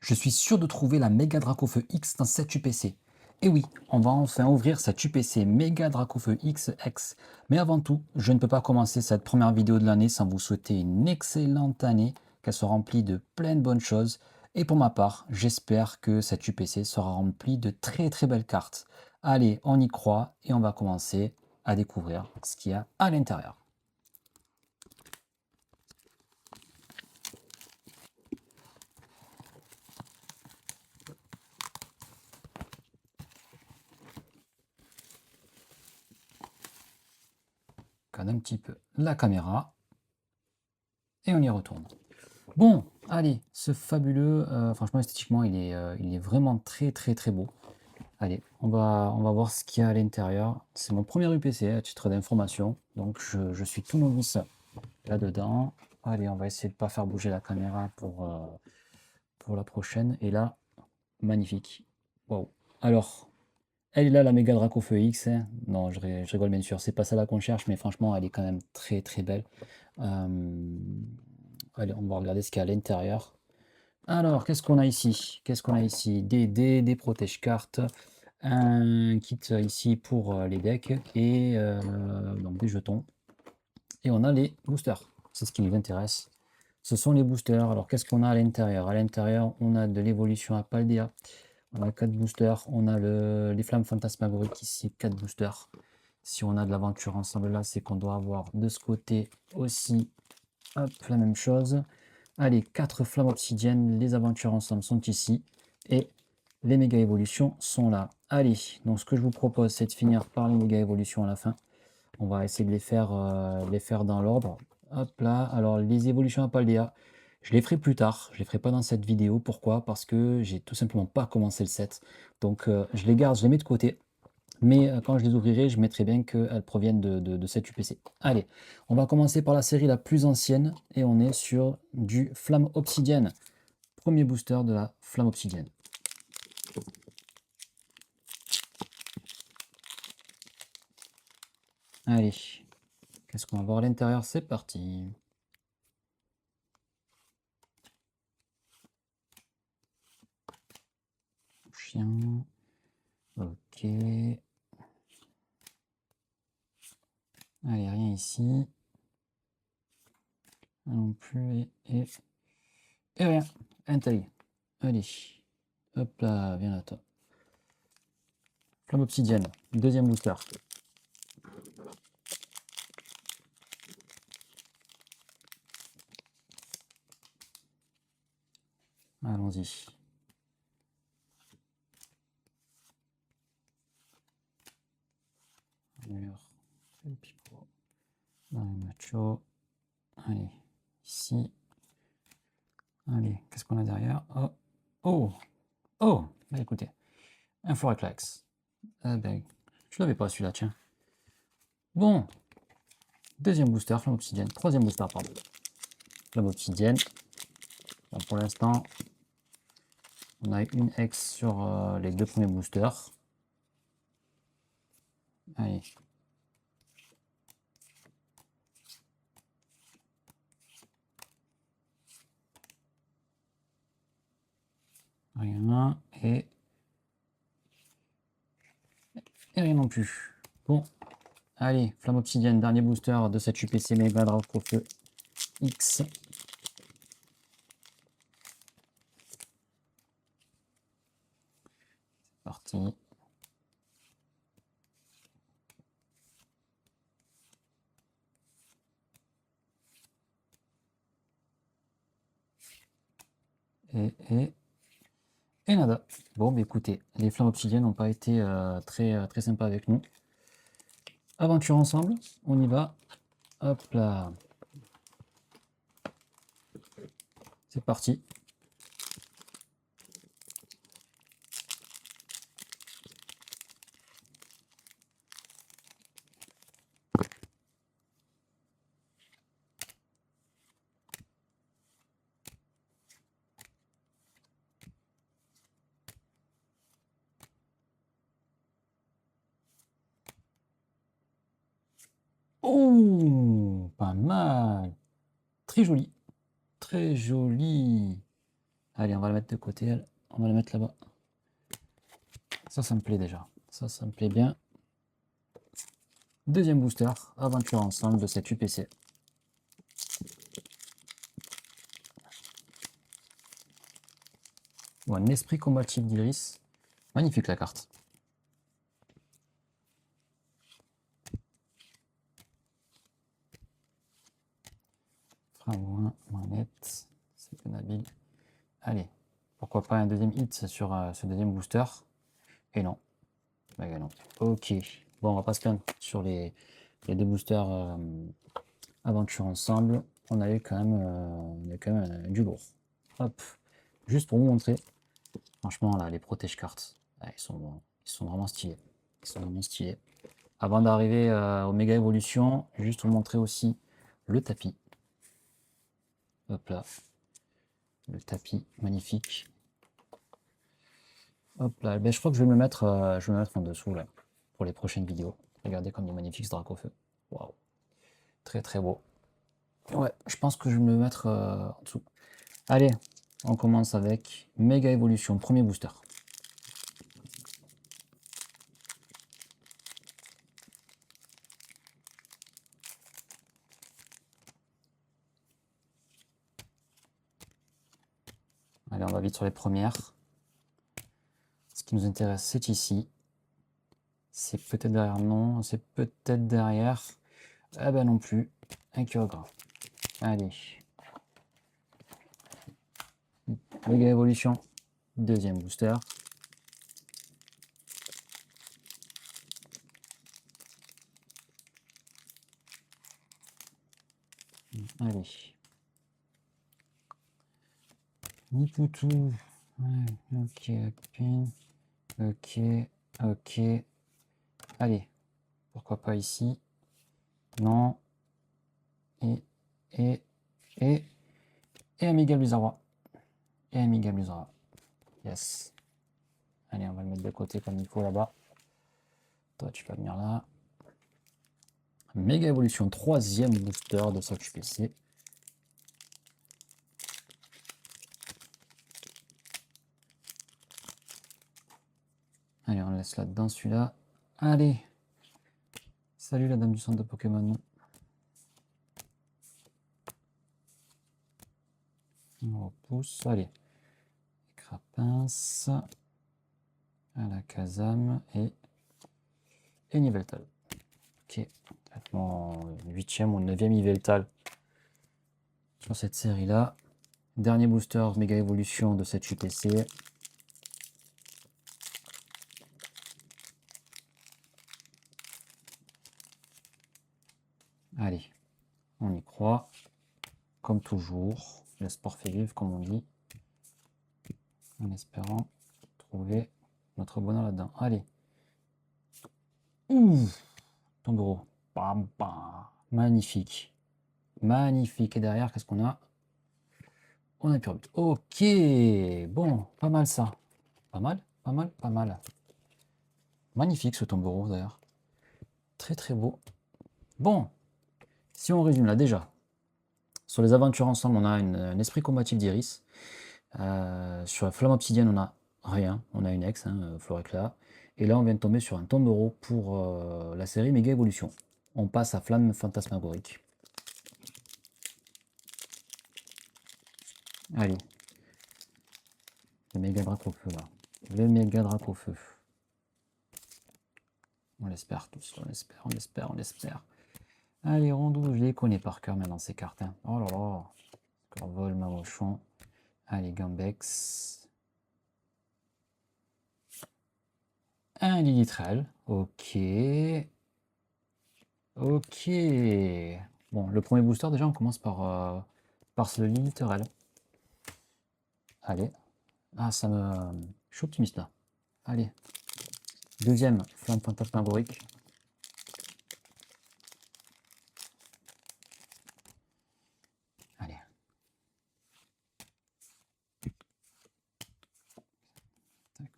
Je suis sûr de trouver la méga Dracofeu X dans cette UPC. Et oui, on va enfin ouvrir cette UPC méga Dracofeu XX. Mais avant tout, je ne peux pas commencer cette première vidéo de l'année sans vous souhaiter une excellente année, qu'elle soit remplie de plein de bonnes choses. Et pour ma part, j'espère que cette UPC sera remplie de très très belles cartes. Allez, on y croit et on va commencer à découvrir ce qu'il y a à l'intérieur. Cadre un petit peu la caméra et on y retourne. Bon, allez, ce fabuleux, franchement esthétiquement il est vraiment très très très beau. Allez, on va voir ce qu'il y a à l'intérieur. C'est mon premier UPC à titre d'information, donc je suis tout novice là-dedans. Allez, on va essayer de pas faire bouger la caméra pour la prochaine. Et là, magnifique. Waouh. Alors, elle est là, la méga Dracofeu X, hein. Non, je rigole bien sûr, c'est pas ça là qu'on cherche, mais franchement, elle est quand même très très belle. Allez, on va regarder ce qu'il y a à l'intérieur. Alors, qu'est-ce qu'on a ici? Qu'est-ce qu'on a ici? Des dés, des protège-cartes, un kit ici pour les decks et donc des jetons. Et on a les boosters. C'est ce qui nous intéresse. Ce sont les boosters. Alors, qu'est-ce qu'on a à l'intérieur? À l'intérieur, on a de l'évolution à Paldea. On a 4 boosters. On a les flammes fantasmagoriques ici, 4 boosters. Si on a de l'aventure ensemble là, c'est qu'on doit avoir de ce côté aussi, hop, la même chose. Allez, 4 flammes obsidiennes, les aventures ensemble sont ici. Et les méga évolutions sont là. Allez, donc ce que je vous propose, c'est de finir par les méga évolutions à la fin. On va essayer de les faire dans l'ordre. Hop là, alors les évolutions à Paldea, je les ferai plus tard, je les ferai pas dans cette vidéo. Pourquoi? Parce que j'ai tout simplement pas commencé le set. Donc je les garde, je les mets de côté. Mais quand je les ouvrirai, je mettrai bien qu'elles proviennent de cette UPC. Allez, on va commencer par la série la plus ancienne et on est sur du Flamme Obsidienne. Premier booster de la Flamme Obsidienne. Allez, qu'est-ce qu'on va voir à l'intérieur? C'est parti. Chien. Ok. Allez, rien ici. Non plus. Et rien. Intali. Allez. Hop là, viens là, toi. Flamme Obsidienne. Deuxième booster. Allons-y. Alors, le pipeau. Dans le macho. Allez, ici. Allez, qu'est-ce qu'on a derrière? Oh, oh, oh, bah écoutez, un Foreclax. Ah ben, je l'avais pas celui-là, tiens. Bon, deuxième booster, flamme obsidienne. Troisième booster, pardon. Flamme obsidienne. Bon, pour l'instant, on a une X sur les deux premiers boosters. Allez. Rien. Et rien non plus. Bon, allez, flamme obsidienne, dernier booster de cette UPC Mega Dracofeu X. C'est parti. Et nada. Bon, bah écoutez, les flammes obsidiennes n'ont pas été très sympas avec nous. Aventure ensemble, on y va. Hop là. C'est parti. Oh, pas mal. Très joli. Très joli. Allez, on va la mettre de côté, elle. On va la mettre là-bas. Ça me plaît déjà. Ça me plaît bien. Deuxième booster, aventure ensemble de cette UPC. Ou un esprit combatif d'Iris. Magnifique la carte. Frein manette, c'est bien habile. Allez, pourquoi pas un deuxième hit sur ce deuxième booster. Et non. Bah, non. Ok. Bon, on va pas se plaindre sur les deux boosters aventure ensemble. On a eu quand même, du lourd. Hop. Juste pour vous montrer. Franchement, là, les protège cartes, ils sont vraiment stylés. Ils sont vraiment stylés. Avant d'arriver au méga évolution, juste vous montrer aussi le tapis. Hop là. Le tapis, magnifique. Hop là. Ben, je crois que je vais me mettre en dessous là, pour les prochaines vidéos. Regardez comme il est magnifique ce Dracofeu. Waouh. Très très beau. Ouais, je pense que je vais me mettre en dessous. Allez, on commence avec méga évolution, premier booster. Allez, on va vite sur les premières. Ce qui nous intéresse, c'est ici. C'est peut-être derrière, non. C'est peut-être derrière. Ah ben non plus. Un chirographe. Allez. Méga évolution. Deuxième booster. Allez. Nipoutou. Ouais, ok, ok, ok. Allez. Pourquoi pas ici? Non. Et Amiga Blizzard. Et Amiga Blizzard. Yes. Allez, on va le mettre de côté comme il faut là-bas. Toi, tu vas venir là. Méga évolution, troisième booster de Soc PC. Allez, on laisse là-dedans celui-là. Allez. Salut la dame du centre de Pokémon. On repousse. Allez. Crapince. À la Kazam et Niveltal. Ok. Mon 8e ou 9e Niveltal sur cette série-là. Dernier booster méga évolution de cette UPC. Allez, on y croit. Comme toujours, le sport fait vivre, comme on dit. En espérant trouver notre bonheur là-dedans. Allez. Ouh, Tombero. Bam, bam. Magnifique. Magnifique. Et derrière, qu'est-ce qu'on a? On a pure but. Ok. Bon, pas mal ça. Pas mal, pas mal, pas mal. Magnifique ce Tombero d'ailleurs. Très très beau. Bon, si on résume là déjà. Sur les aventures ensemble, on a un esprit combatif d'Iris. Sur la flamme obsidienne, on a rien. On a une ex, Florécla. Et là, on vient de tomber sur un Tombero pour la série Méga Évolution. On passe à flamme fantasmagorique. Allez. Le méga drac au feu là. Le méga drac au feu. On l'espère tous. On l'espère, on l'espère, on l'espère. Allez, Rondeau, je les connais par cœur maintenant ces cartes. Hein. Oh là là. Corvol, Mamochon. Allez, Gambex. Un Lilitrel. Ok. Ok. Bon, le premier booster, déjà, on commence par ce Lilitrel. Allez. Ah, ça me... Je suis optimiste, là. Allez. Deuxième, flamme fantasmagorique. Allez.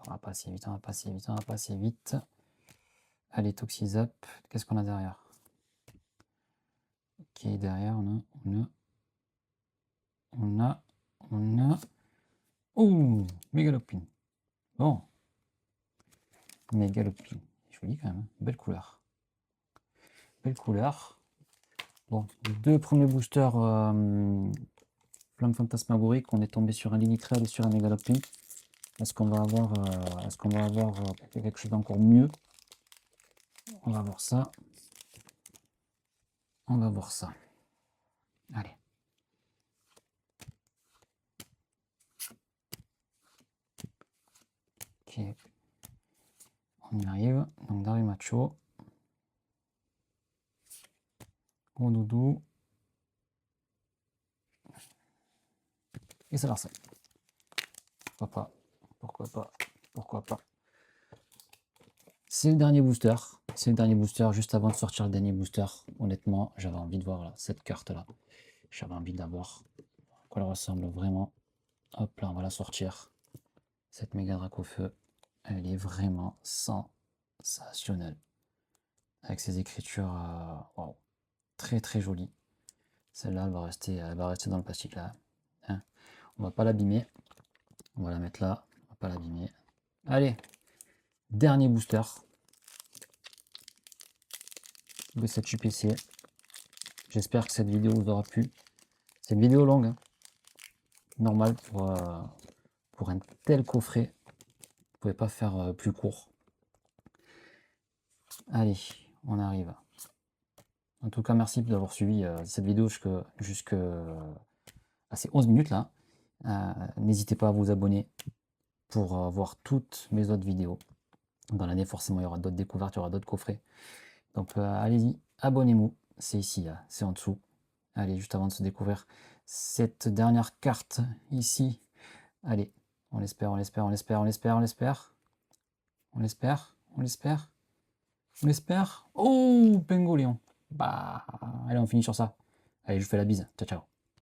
On va passer vite, on va passer vite, on va passer vite. Allez, Toxizap. Qu'est-ce qu'on a derrière? Ok, derrière, on a Oh, Mégalopine. Bon, Mégalopine. Joli quand même, hein. Belle couleur. Belle couleur. Bon, les deux premiers boosters Flamme Fantasmagorique, on est tombé sur un Lilitrel et sur un Mégalopine. Est-ce qu'on va avoir, quelque chose d'encore mieux? On va voir ça. On va voir ça. Allez. Ok. On y arrive. Donc Darimacho. Gros doudou. Et ça Larsen. Pourquoi pas? Pourquoi pas? Pourquoi pas? C'est le dernier booster. C'est le dernier booster. Juste avant de sortir le dernier booster, honnêtement, j'avais envie de voir là, cette carte-là. J'avais envie d'avoir à quoi elle ressemble vraiment. Hop là, on va la sortir. Cette méga Dracofeu, elle est vraiment sensationnelle. Avec ses écritures, wow, très très jolies. Celle-là, elle va rester dans le plastique là. Hein. On va pas l'abîmer. On va la mettre là. On va pas l'abîmer. Allez, dernier booster de cette UPC. J'espère que cette vidéo vous aura plu. C'est une vidéo longue, hein. Normal pour un tel coffret. Vous pouvez pas faire plus court. Allez, on arrive. En tout cas, merci d'avoir suivi cette vidéo jusqu'à ces 11 minutes là. N'hésitez pas à vous abonner pour voir toutes mes autres vidéos. Dans l'année, forcément, il y aura d'autres découvertes, il y aura d'autres coffrets. Donc, allez-y, abonnez-vous. C'est ici, c'est en dessous. Allez, juste avant de se découvrir cette dernière carte ici. Allez, on l'espère, on l'espère, on l'espère, on l'espère, on l'espère. On l'espère, on l'espère. On l'espère. Oh, Pengoléon. Bah, allez, on finit sur ça. Allez, je vous fais la bise. Ciao, ciao.